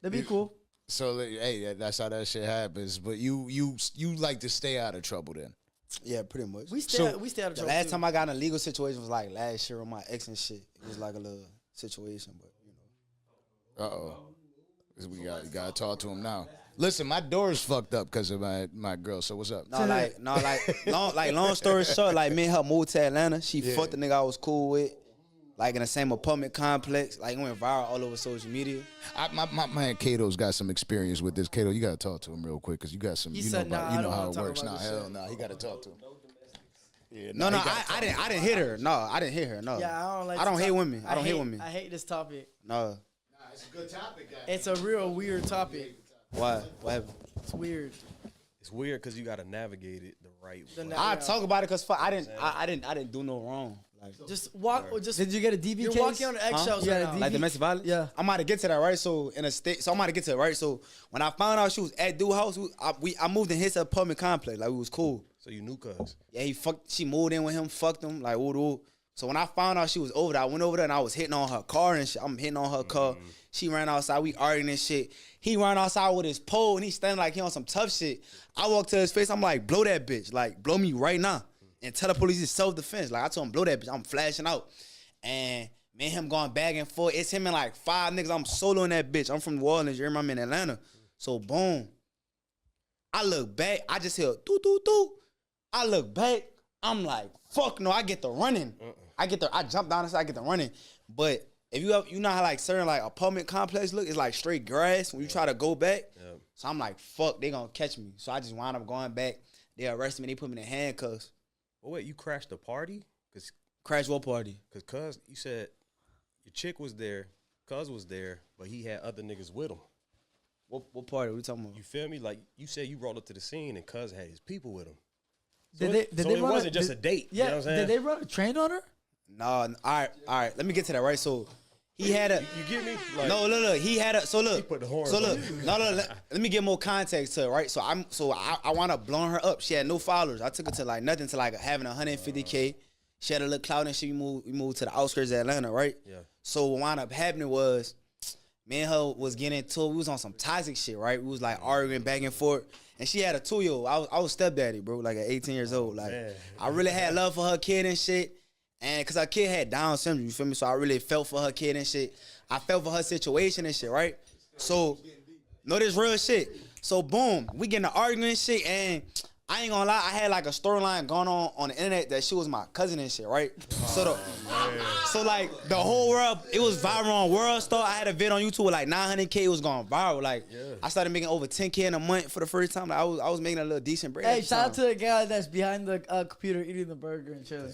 That'd be cool. So hey, that's how that shit happens. But you like to stay out of trouble then. Yeah, pretty much. We stay out of trouble. The last time I got in a legal situation was like last year with my ex and shit. It was like a little situation, but you know. We gotta talk to him now. Listen, my door's fucked up because of my girl. So what's up? Long story short, like me and her moved to Atlanta. She fucked the nigga I was cool with, like in the same apartment complex. Like it went viral all over social media. My man Kato's got some experience with this. Kato, you gotta talk to him real quick because you got some. You know how it works. Nah, hell no, he gotta talk to him. Yeah, no, I didn't hit her. No, I didn't hit her. No. Yeah, I don't hate women. I don't hate women. I hate this topic. No. It's a good topic, guys. It's a real weird topic. Why? What happened? It's weird. It's weird because you gotta navigate it the right way. I talk about it because I didn't do no wrong. Like just walk. Just did you get a DV you're case? walking on the eggshells right now. Like domestic violence? Yeah. I'm about to get to that, right? So I'm about to get to it, right? So when I found out she was at dude house, I moved in his apartment complex. Like we was cool. So you knew cuz? Yeah, she moved in with him, fucked him, like ooh. So when I found out she was over there, I went over there and I was hitting on her car and shit. I'm hitting on her car. She ran outside. We arguing and shit. He ran outside with his pole and he standing like he on some tough shit. I walked to his face. I'm like, blow that bitch. Like, blow me right now. And tell the police it's self-defense. Like, I told him, blow that bitch. I'm flashing out. And me and him going back and forth. It's him and like 5 niggas. I'm soloing that bitch. I'm from New Orleans. You remember I'm in Atlanta. So, boom. I look back. I just hear doo-doo-doo. I look back. I'm like, fuck no. I get the running. I jump down and I get the running. But if you know how like certain like apartment complex look, it's like straight grass when you try to go back. Yep. So I'm like, fuck, they gonna catch me. So I just wound up going back. They arrested me. They put me in handcuffs. Well, wait, you crashed the party? Crash what party? Cause you said your chick was there, cuz was there, but he had other niggas with him. What party? What you talking about? You feel me? Like you said, you rolled up to the scene and cuz had his people with him. So it wasn't just a date. Yeah. You know what I'm saying? Did they run a train on her? No. All right. Let me get to that. Right. So he had a. You get me? Like, no. Look. He had a. So look. He put the horns. So look. On. No. Let me get more context to it. Right. So I wound up blowing her up. She had no followers. I took her to like nothing to like having 150K. She had a little clout and shit. We moved to the outskirts of Atlanta. Right. Yeah. So what wound up happening was, me and her was getting into it. We was on some toxic shit. Right. We was like arguing back and forth. And she had a 2-year-old. I was stepdaddy, bro, like at 18 years old. Like, I really had love for her kid and shit. And because her kid had Down syndrome, you feel me? So I really felt for her kid and shit. I felt for her situation and shit, right? So, no, this real shit. So, boom, we getting to arguing and shit. And I ain't gonna lie, I had like a storyline going on the internet that she was my cousin and shit, right? So like the whole world, it was viral on World Star. I had a vid on YouTube with like 900K. It was going viral. Like I started making over 10K in a month for the first time. Like, I was making a little decent bread. Hey, shout out to the guy that's behind the computer eating the burger and chilling.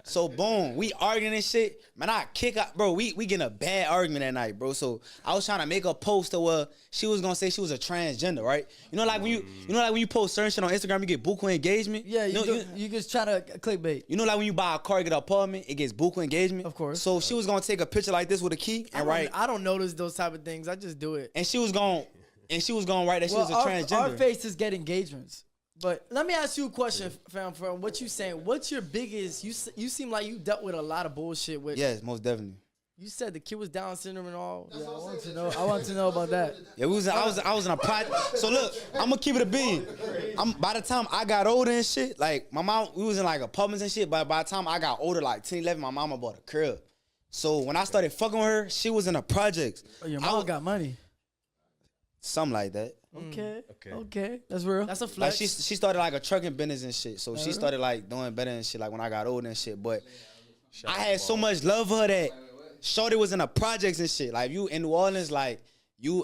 So boom, we arguing and shit. Man, I kick out, bro. We getting a bad argument that night, bro. So I was trying to make a post to where she was gonna say she was a transgender, right? You know, like when you post certain shit on Instagram, you get buku engagement. Yeah, you just trying to clickbait. You know, like when you buy a car, get an apartment, it gets buku engagement. Of course. So she was gonna take a picture like this with a key and write. I don't notice those type of things. I just do it. And she was gonna write that she was a transgender. Our faces get engagements. But let me ask you a question, fam. From what you saying, what's your biggest? You seem like you dealt with a lot of bullshit with. Yes, most definitely. You said the kid was Down syndrome and all. Yeah, I want to know about that. Yeah, I was in a project. So look, I'm gonna keep it a bean. By the time I got older and shit, like my mom, we was in like apartments and shit. But by the time I got older, like 10, 11, my mama bought a crib. So when I started fucking with her, she was in a project. Oh, your mom got money. Something like that. Okay, that's real. That's a flex. Like she started like a trucking business and shit. So she started like doing better and shit. Like when I got older and shit. But I had so much love for her that shorty was in a projects and shit. Like you in New Orleans, like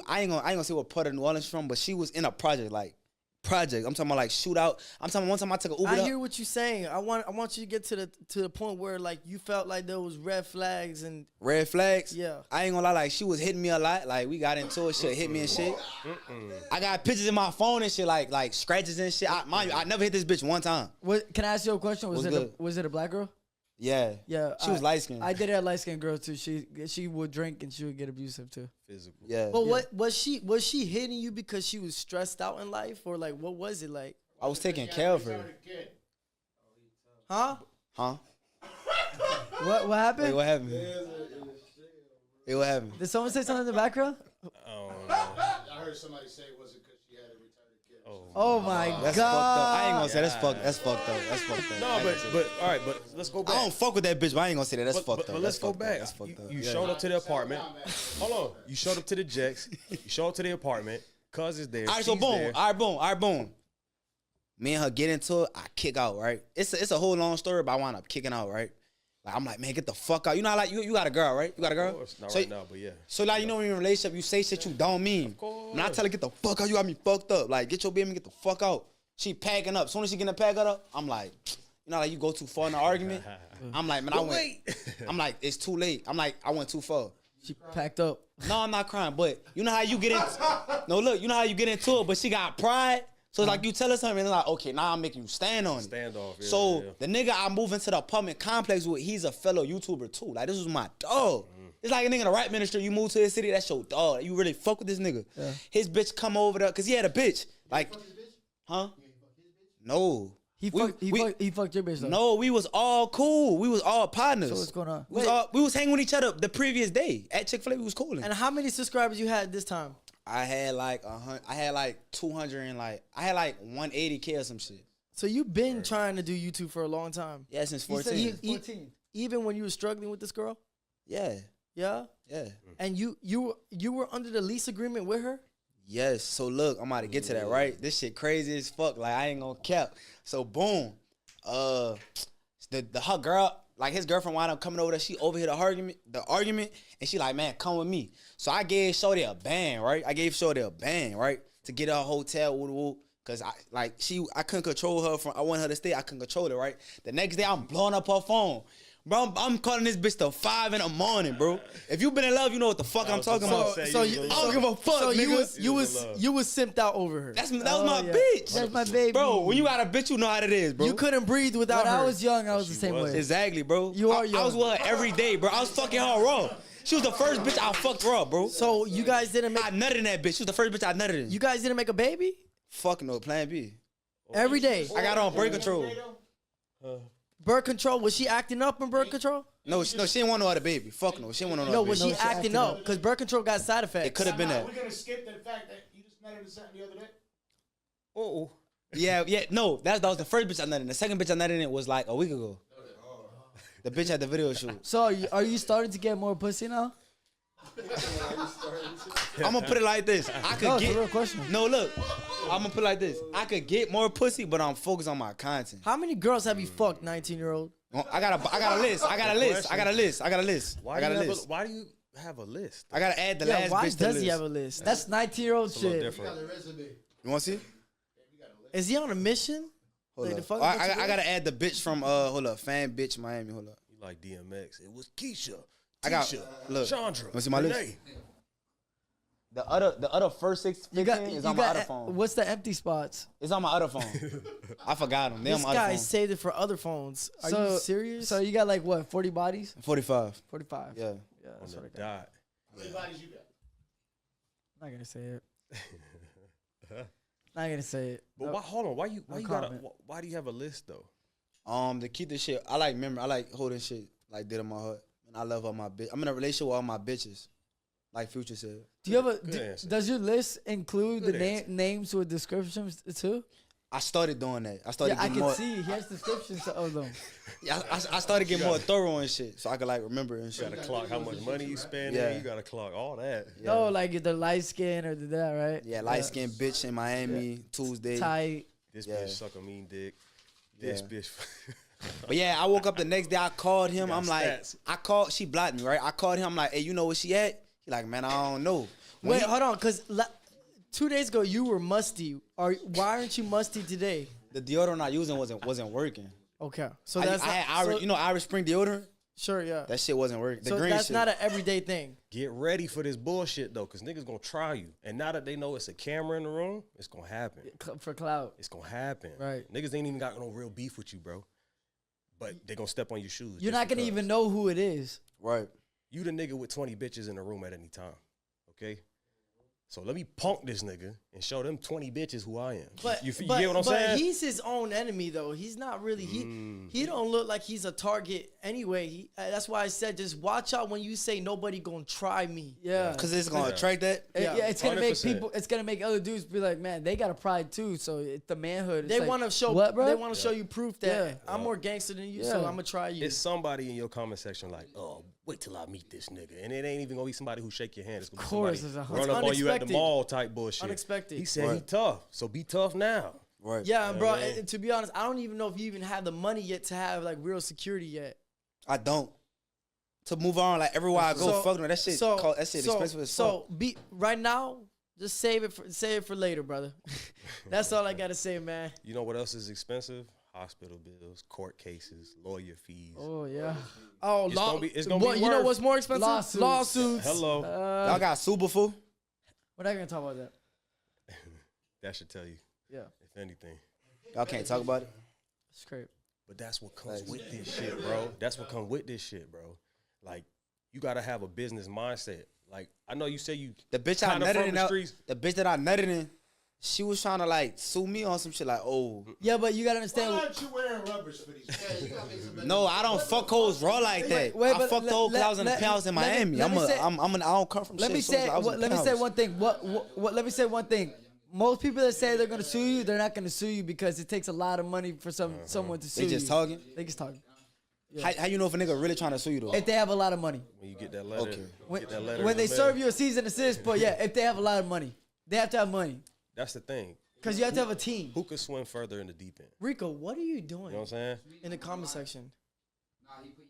I ain't gonna say what part of New Orleans from, but she was in a project, like project. I'm talking about like shootout. I'm talking about one time I took an Uber. I hear what you're saying. I want you to get to the point where like you felt like there was red flags and red flags. Yeah. I ain't gonna lie, like she was hitting me a lot. Like we got into it, shit hit me and shit. I got pictures in my phone and shit, like scratches and shit. I never hit this bitch one time. Can I ask you a question? Was it a black girl? Yeah. She was light skinned. I did a light skinned girl too. She would drink and she would get abusive too. Physical. Yeah. But what was she hitting you because she was stressed out in life, or like what was it like? I was taking care of her. Huh? Huh? What happened? Wait, what happened? Hey, what happened? Did someone say something in the background? I heard somebody say it wasn't because she had a retarded kid. Oh my That's God. fucked up. I ain't gonna say that's fucked. That's fucked up. That's fucked up. No, but all right, but let's go back. I don't fuck with that bitch, but I ain't gonna say that. That's fucked up. But let's That's go fucked up. back. That's fucked up. You Yeah. showed up to the apartment. Hold on. You showed up to the Jacks. You showed up to the apartment. Cuz is there. All right, so she's boom. there. All right, boom. Me and her get into it. I kick out, right? It's a whole long story, but I wind up kicking out, right? Like I'm like, man, get the fuck out. You know how like you got a girl, right? You got a girl? Of course, not so, right now, but yeah. So like you know when you're in a relationship, you say shit you don't mean. When I tell her get the fuck out, you got me fucked up. Like get your baby and get the fuck out. She packing up. As soon as she getting pack up, I'm like, you know like you go too far in the argument. I'm like, man, I went. I'm like, it's too late. I'm like, I went too far. She packed up. No, I'm not crying, but you know how you get in. No, look, you know how you get into it, but she got pride. So it's like you tell her something, and it's like, okay, now I'm making you stand on it. Stand off. Yeah, So yeah. the nigga I moved into the apartment complex with, he's a fellow YouTuber too. Like this was my dog. It's like a nigga in the rap ministry. You move to the city, that's your dog. You really fuck with this nigga. Yeah. His bitch come over there because he had a bitch. Like, huh? No. He We- fucked your bitch though. No, we was all cool. We was all partners. So what's going on? We was hanging with each other the previous day at Chick-fil-A. We was cooling. And how many subscribers you had this time? I had like 200 and I had like 180K or some shit. So you've been trying to do YouTube for a long time. Yeah, since You said 14. 14. Even when you were struggling with this girl? Yeah, Yeah? yeah. And you were under the lease agreement with her? Yes. So look, I'm about to get to that, right? This shit crazy as fuck. Like I ain't gonna cap. So boom, her girl, like his girlfriend wound up coming over there. She overheard the argument, and she like, man, come with me. So I gave Shorty a band, right? To get her a hotel, woo. Cause I couldn't control her I wanted her to stay. I couldn't control it, right? The next day I'm blowing up her phone. Bro, I'm calling this bitch till 5 in the morning, bro. If you been in love, you know what the fuck I'm talking about. So I don't give a fuck, so nigga. you was simped out over her. That was my bitch. That's my baby. Bro, when you got a bitch, you know how it is, bro. You couldn't breathe without When her. I was young, I was the same way. Exactly, bro. You are I was young. with her every day, bro. I was fucking her raw. She was the first bitch I fucked raw, bro. So you guys didn't make I nutted in that bitch. She was the first bitch I nutted in. you guys didn't make a baby Fuck no, plan B. every day. I got on birth control. Birth control. Was she acting up in birth control? No, she didn't want no other baby. Fuck no, she didn't want no No, other was baby. she acting up? Because birth control got side effects. It could have been that. We're gonna skip the fact that you just nutted something the other day. Oh. Yeah, no, that was the first bitch I nutted in. The second bitch I nutted in was like a week ago. The bitch had the video shoot. So are you starting to get more pussy now? I'm gonna put it like this. I could No, it's get a real question. No, look. I'm gonna put it like this. I could get more pussy, but I'm focused on my content. How many girls have you fucked, 19-year-old? I got a list. I got a list. Why do you have a list? I gotta add the Yeah, last why bitch to the does list. he have a list? That's 19-year-old It's a little shit. different. You wanna see? Is he on a mission? Hold Like, up. the fuck Oh, is that I gotta add the bitch from hold up, fan bitch Miami. Hold up. You like DMX. It was Keisha. I got Tisha, look. Chandra. Wanna see my list? Renee. The other first 15 is on my other phone. What's the empty spots? It's on my other phone. I forgot them. They on This my other guy phone. saved it for other phones. Are you serious? So you got like what, 40 bodies? 45. 45. Yeah. Yeah, On that's the what I got. dot. How many bodies you got? Not gonna say it. Not gonna say it. But Nope. why? Hold on. Why you No gotta? comment. Why do you have a list though? To keep this shit, I like holding shit like dead in my heart. And I love all my bitch. I'm in a relationship with all my bitches. Like Future said. Do you have a? Good answer. Does your list include Good the answer. names with descriptions too? I started doing that. I started Yeah, I getting can more. see. He has descriptions of them. Yeah, I started getting more thorough and shit, so I could like remember and You shit. gotta clock how much money you spend. Yeah. You gotta clock all that. No, like the light skin or that, right? Yeah, light skinned bitch in Miami Tuesday. Tight. This Yeah. bitch suck a mean dick. This Yeah. bitch. But yeah, I woke up the next day. I called him. got I'm like, stats. she blocked me, right? I called him. I'm like, hey, you know where she at? He like, man, I don't know. When Wait, he- hold on, because 2 days ago you were musty. Why aren't you musty today? the deodorant I using wasn't working. Okay, so I that's had not, Irish, Irish Spring deodorant. sure, yeah. That shit wasn't working. The So green that's shit. not an everyday thing. Get ready for this bullshit though, cause niggas gonna try you. And now that they know it's a camera in the room, it's gonna happen. For clout. It's gonna happen. Right. Niggas ain't even got no real beef with you, bro. But they gonna step on your shoes. You're just not gonna because. even know who it is. right. You the nigga with 20 bitches in the room at any time. Okay? So let me punk this nigga and show them 20 bitches who I am. But you get what I'm saying? But he's his own enemy, though. He's not really. He don't look like he's a target anyway. That's why I said just watch out when you say nobody gonna try me. Yeah, Because it's gonna attract that. yeah, it's gonna make 100%. people. It's gonna make other dudes be like, man, they got a pride too. So it's the manhood. They want to show. what, bro? They want to show you proof that Yeah. I'm more gangster than you, Yeah. so I'm gonna try you. It's somebody in your comment section like, oh, wait till I meet this nigga. And it ain't even gonna be somebody who shake your hand. It's gonna be course, somebody it's run up on you at the unexpected. mall type bullshit. Unexpected. He said he tough, so be tough now. Right. Yeah, bro. And to be honest, I don't even know if you even have the money yet to have like real security yet. I don't. To move on, like everywhere I go, fuck no. That shit expensive as fuck. So be right now. Just save it for later, brother. That's all I gotta say, man. You know what else is expensive? Hospital bills, court cases, lawyer fees. Oh yeah. Oh, It's gonna be- it's gonna be You know worth what's more expensive? lawsuits. Hello. Y'all got sued before? We're not gonna talk about that. That should tell you, Yeah, if anything. Y'all can't talk about it? it's great. But that's what comes with this shit, bro. That's what comes with this shit, bro. Like, you gotta have a business mindset. Like, I know you say you The bitch I kinda nutted from in, the streets. the bitch that I nutted in, she was trying to like sue me on some shit like, oh, Yeah, but you gotta understand. Why aren't you wearing rubbers for these? Yeah, you gotta make some no, I don't fuck hoes raw like that. wait, I but fucked the whole clouds in the let- penthouse in let me- Miami. let me say- I don't come from Let shit. me so say. I was in Let me say penthouse. one thing. What? Let me say one thing. Most people that say they're gonna sue you, they're not gonna sue you because it takes a lot of money for someone to sue They you. just talking? They just talking. How you know if a nigga really trying to sue you though? If they have a lot of money. When you get that letter, Okay. When, get that letter when in they the mail. serve you a cease and desist, but yeah, if they have a lot of money, they have to have money That's the thing. because you have to have a team. Who could swim further in the deep end? Rico, what are you doing You know what I'm saying? in the comment section? Nah, he put